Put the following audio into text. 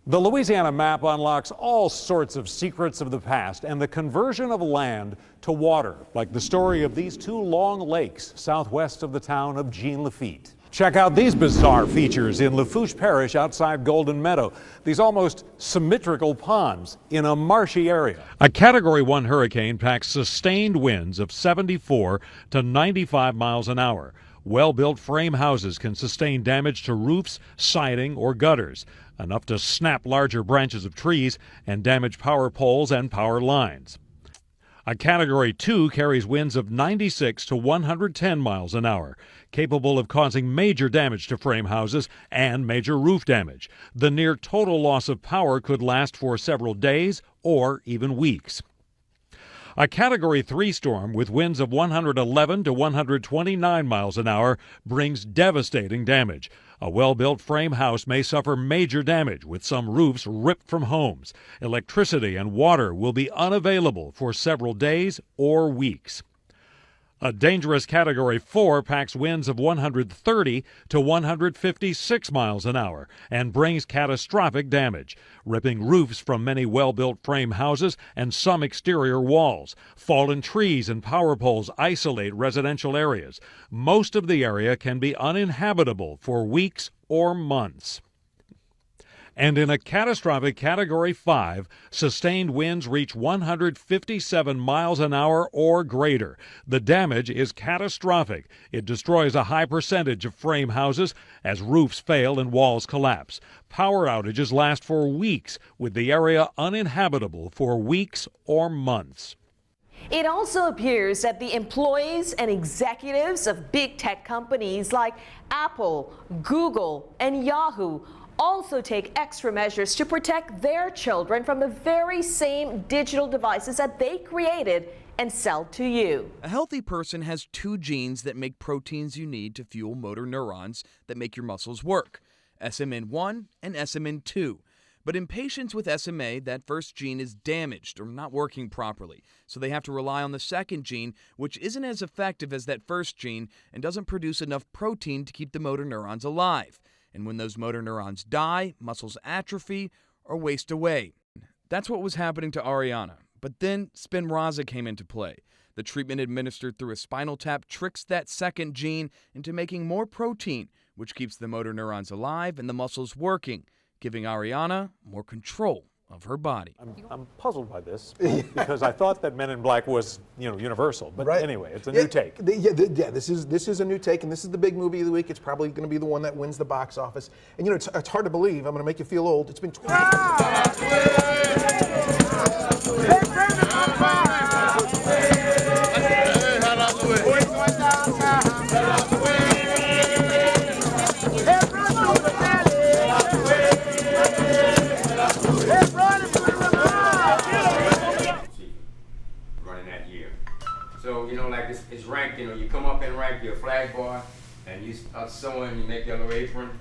The Louisiana map unlocks all sorts of secrets of the past and the conversion of land to water, like the story of these two long lakes southwest of the town of Jean Lafitte. Check out these bizarre features in Lafourche Parish outside Golden Meadow. These almost symmetrical ponds in a marshy area. A Category 1 hurricane packs sustained winds of 74 to 95 miles an hour. Well-built frame houses can sustain damage to roofs, siding, or gutters, enough to snap larger branches of trees and damage power poles and power lines. A Category 2 carries winds of 96 to 110 miles an hour, capable of causing major damage to frame houses and major roof damage. The near total loss of power could last for several days or even weeks. A Category 3 storm with winds of 111 to 129 miles an hour brings devastating damage. A well-built frame house may suffer major damage, with some roofs ripped from homes. Electricity and water will be unavailable for several days or weeks. A dangerous Category 4 packs winds of 130 to 156 miles an hour and brings catastrophic damage, ripping roofs from many well-built frame houses and some exterior walls. Fallen trees and power poles isolate residential areas. Most of the area can be uninhabitable for weeks or months. And in a catastrophic Category 5, sustained winds reach 157 miles an hour or greater. The damage is catastrophic. It destroys a high percentage of frame houses as roofs fail and walls collapse. Power outages last for weeks, with the area uninhabitable for weeks or months. It also appears that the employees and executives of big tech companies like Apple, Google, and Yahoo also take extra measures to protect their children from the very same digital devices that they created and sell to you. A healthy person has two genes that make proteins you need to fuel motor neurons that make your muscles work, SMN1 and SMN2. But in patients with SMA, that first gene is damaged or not working properly, so they have to rely on the second gene, which isn't as effective as that first gene and doesn't produce enough protein to keep the motor neurons alive. And when those motor neurons die, muscles atrophy or waste away. That's what was happening to Ariana. But then Spinraza came into play. The treatment administered through a spinal tap tricks that second gene into making more protein, which keeps the motor neurons alive and the muscles working, giving Ariana more control of her body. I'm puzzled by this because I thought that Men in Black was, universal. But Right. anyway, it's a new take. This is a new take, and this is the big movie of the week. It's probably going to be the one that wins the box office. And it's hard to believe. I'm going to make you feel old. It's been 20 So, like it's ranked, you come up in rank, you're a flag boy, and you start sewing, you make your little apron,